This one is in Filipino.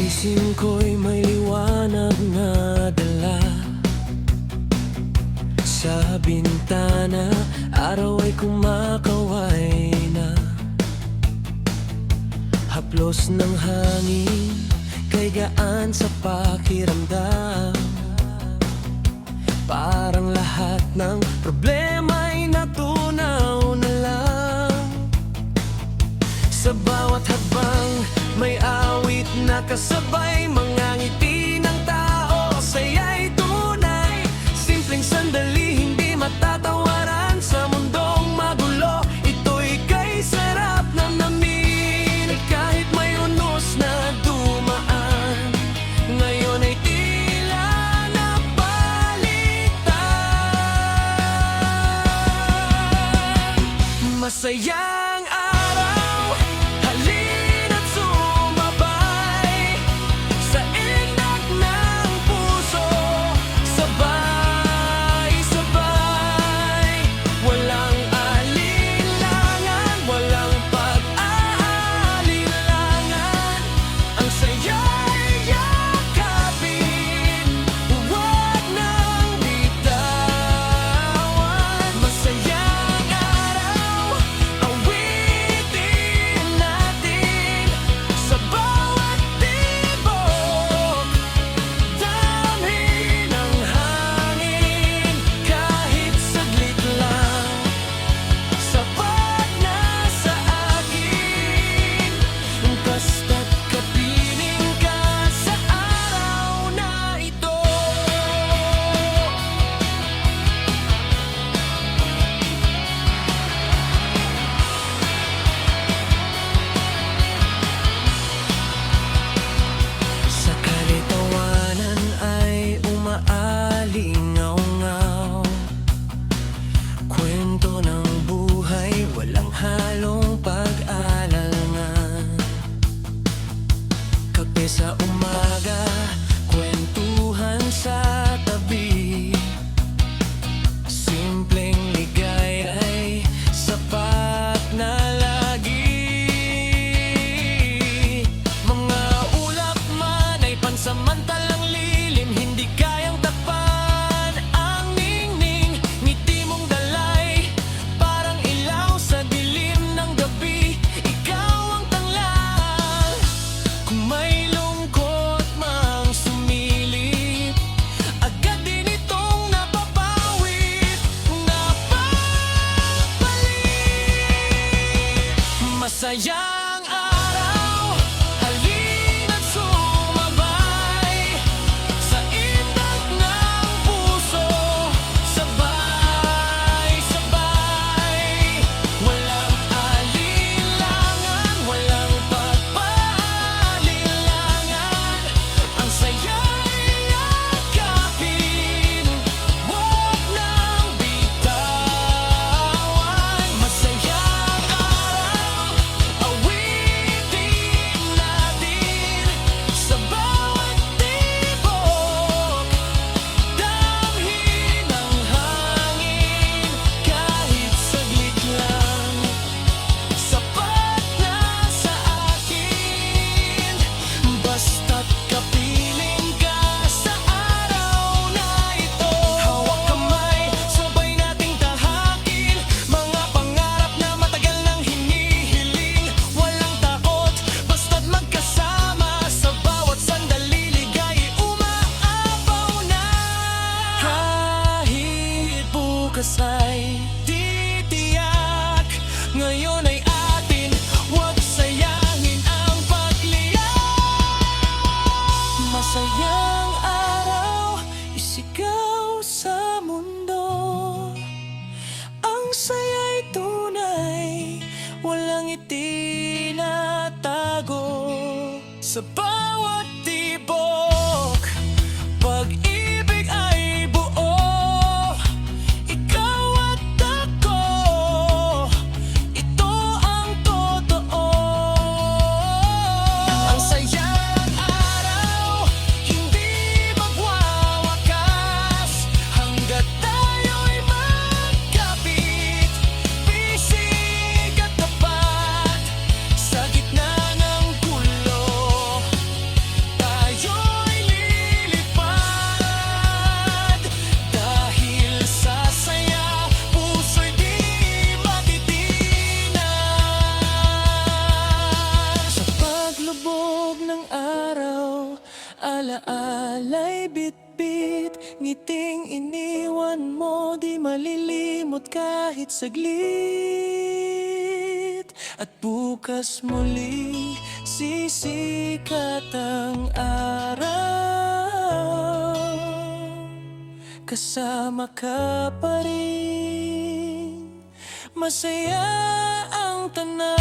Pagising ko'y may liwanag na dala. Sa bintana, araw ay kumakaway na. Haplos ng hangin, kay gaan sa pakiramdam. Parang lahat ng problema'y natunaw na lang. Sa bawat hakbang, may awit na kasabay. Mga ngiti ng tao, saya'y tunay. Simpleng sandali, hindi matatawaran. Sa mundong magulo, ito'y kay sarap na namin. Kahit may unos na dumaan, ngayon ay tila napalitan. Masayang araw, halina't sumabay sa inak ng puso. Sabay-sabay, walang alinlangan, walang pag-aalilangan. Ang saya'y yakapin, huwag nang bitawan. Masayang araw, awitin natin sa bawat tibok. Damhin ang hangin, kahit saglit lang. Sapat na sa akin, basta't kapiling ka sa araw na ito. Sa kalitawanan ay umaalingaw-ngaw. Kwento ng buhay, walang halong pag-aalangan. Kape sa umaga, kwentuhan sa tabi. Simpleng ligaya'y sapat na lagi. Mga ulap man ay pansamantalang lilim, hindi kayang takpan ang ningning. Ngiti mong dalay, parang ilaw sa dilim ng gabi. Ikaw ang tanglang, kung may lungkot mang sumilip, agad din itong napapawid, napapalik. Masayang araw, halina't sumabay sa inak ng puso. Sabay-sabay, walang alinlangan, walang pag-aalilangan. Ang saya'y yakapin, huwag nang bitawan. Masayang araw, awitin natin sa bawat tibok. Damhin ang hangin, kahit saglit lang. Sapat na sa akin, basta't kapiling ka sa araw na ito. Hawak kamay, sabay nating tahakin mga pangarap na matagal nang hinihiling. Walang takot, basta't magkasama sa bawat sandali. Ligay umaapaw na. Kahit bukas ay titiyak, ngayon ay atin, huwag sayangin ang pagliyak. Masayang araw, isigaw sa mundo. Ang saya'y tunay, walang itinatago. Sa bawat tibok, pag-ibig ay buo. Ikaw at ako, ito ang totoo. Ang sayang araw, hindi magwawakas hanggat tayo'y magkapit. Bisig at tapat sa gitna ng gulo. hubog ng araw, alaala'y bitbit, ngiting iniwan mo, di malilimot kahit saglit. At bukas muli sisikat ang araw, kasama ka pa rin, masaya ang tanan.